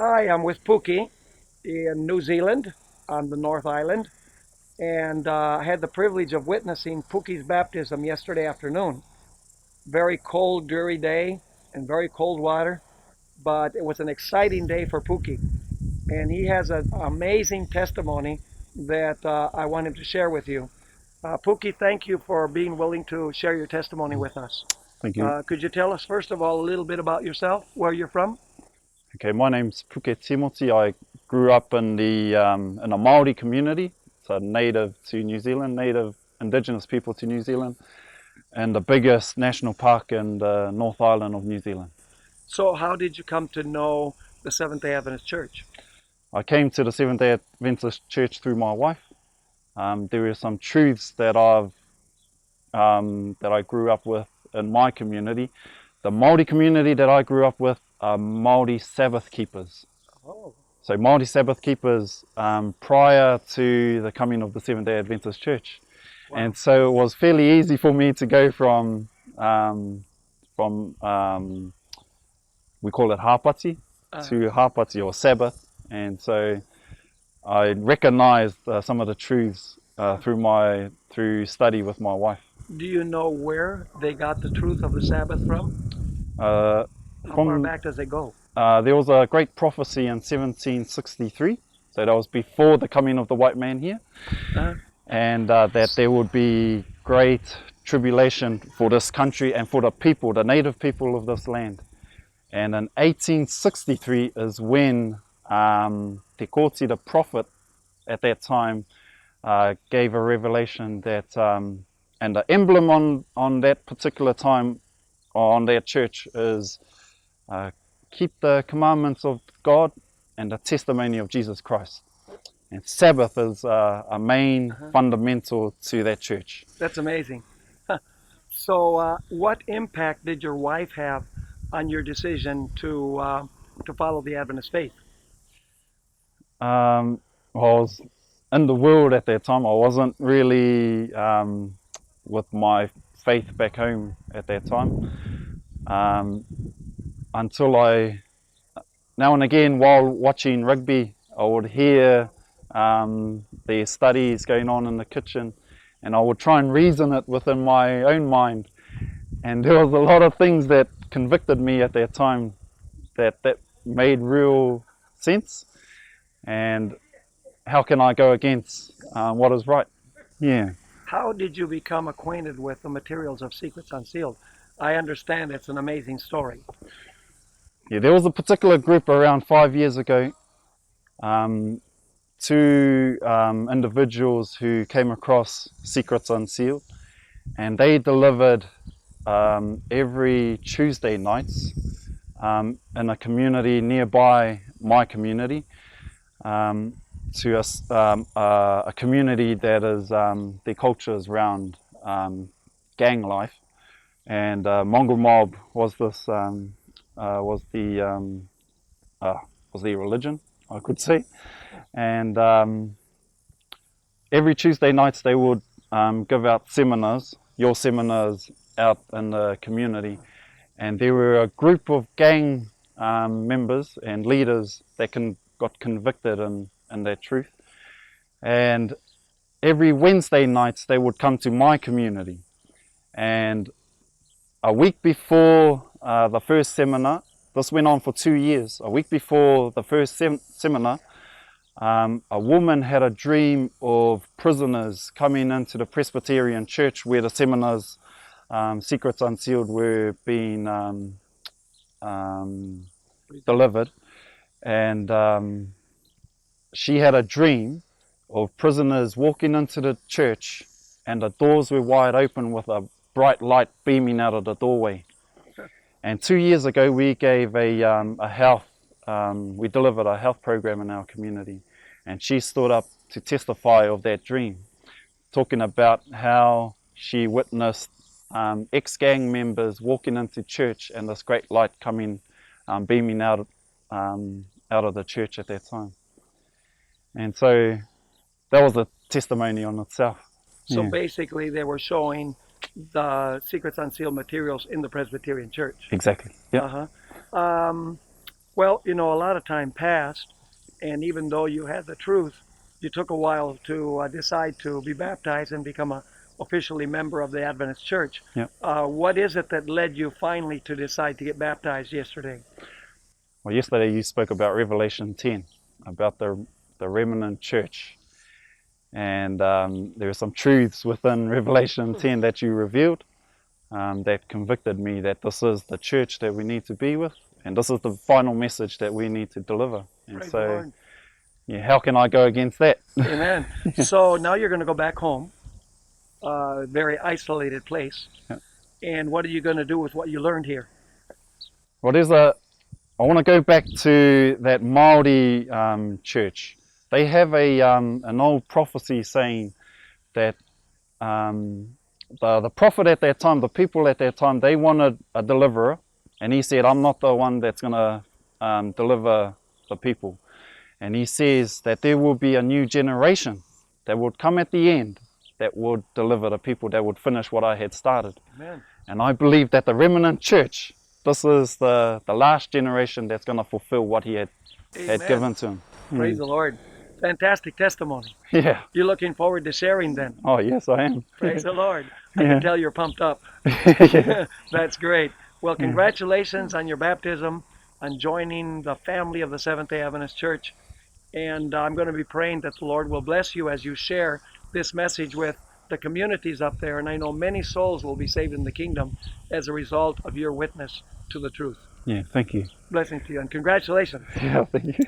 Hi, I'm with Puke in New Zealand on the North Island, and I had the privilege of witnessing Puke's baptism yesterday afternoon. Very cold, dreary day and very cold water, but it was an exciting day for Puke. And he has an amazing testimony that I want him to share with you. Puke, thank you for being willing to share your testimony with us. Thank you. Could you tell us, first of all, a little bit about yourself, where you're from? Okay, my name's Puke Timoti. I grew up in a Māori community, so native to New Zealand, native indigenous people to New Zealand, and the biggest national park in the North Island of New Zealand. So how did you come to know the Seventh-day Adventist Church? I came to the Seventh-day Adventist Church through my wife. There are some truths that I grew up with in my community. The Māori community that I grew up with are Māori Sabbath keepers. Oh. So Māori Sabbath keepers prior to the coming of the Seventh-day Adventist Church. Wow. And so it was fairly easy for me to go from we call it hapati to hapati or Sabbath. And so I recognized some of the truths through study with my wife. Do you know where they got the truth of the Sabbath from? How far back does it go? There was a great prophecy in 1763, so that was before the coming of the white man here, and that there would be great tribulation for this country and for the people, the native people of this land. And in 1863 is when Te Koti, the prophet at that time, gave a revelation that, and the emblem on that particular time, on that church is keep the commandments of God and the testimony of Jesus Christ. And Sabbath is a main fundamental to that church. That's amazing. So what impact did your wife have on your decision to follow the Adventist faith? I was in the world at that time. I wasn't really with my faith back home at that time. Until now and again while watching rugby, I would hear their studies going on in the kitchen, and I would try and reason it within my own mind. And there was a lot of things that convicted me at that time that made real sense. And how can I go against what is right? Yeah. How did you become acquainted with the materials of Secrets Unsealed? I understand it's an amazing story. Yeah, there was a particular group around 5 years ago, two individuals who came across Secrets Unsealed, and they delivered every Tuesday nights in a community nearby my community, to a community that is their culture is around gang life, and Mongrel Mob was the religion, I could say. And every Tuesday nights they would give out seminars, your seminars out in the community, and there were a group of gang members and leaders that got convicted in that truth. And every Wednesday nights they would come to my community, and a week before the first seminar, this went on for 2 years, a week before the first seminar, a woman had a dream of prisoners coming into the Presbyterian church where the seminars, Secrets Unsealed, were being delivered. And she had a dream of prisoners walking into the church, and the doors were wide open with a bright light beaming out of the doorway. And 2 years ago we gave we delivered a health program in our community, and she stood up to testify of that dream, talking about how she witnessed ex-gang members walking into church and this great light coming, beaming out of the church at that time. And so that was a testimony on itself. So basically they were showing the Secrets Unsealed materials in the Presbyterian church. Exactly. Yeah. Well, you know, a lot of time passed, and even though you had the truth, you took a while to decide to be baptized and become a officially member of the Adventist Church. Yeah. What is it that led you finally to decide to get baptized yesterday? Well, yesterday you spoke about Revelation 10, about the remnant church. And there are some truths within Revelation 10 that you revealed that convicted me that this is the church that we need to be with, and this is the final message that we need to deliver. And Praise the so, Lord. yeah, how can I go against that? Amen. So now you're going to go back home, a very isolated place. Yeah. And what are you going to do with what you learned here? Well, I want to go back to that Maori church. They have an old prophecy saying that the prophet at that time, the people at that time, they wanted a deliverer, and he said, I'm not the one that's going to deliver the people. And he says that there will be a new generation that would come at the end that would deliver the people, that would finish what I had started. Amen. And I believe that the remnant church, this is the last generation that's going to fulfill what he had given to him. Praise the Lord. Fantastic testimony. Yeah. You're looking forward to sharing then. Oh, yes, I am. Praise the Lord. I Yeah. can tell you're pumped up. Yeah. That's great. Well, congratulations on your baptism, on joining the family of the Seventh-day Adventist Church. And I'm going to be praying that the Lord will bless you as you share this message with the communities up there. And I know many souls will be saved in the kingdom as a result of your witness to the truth. Yeah, thank you. Blessings to you and congratulations. Yeah, thank you.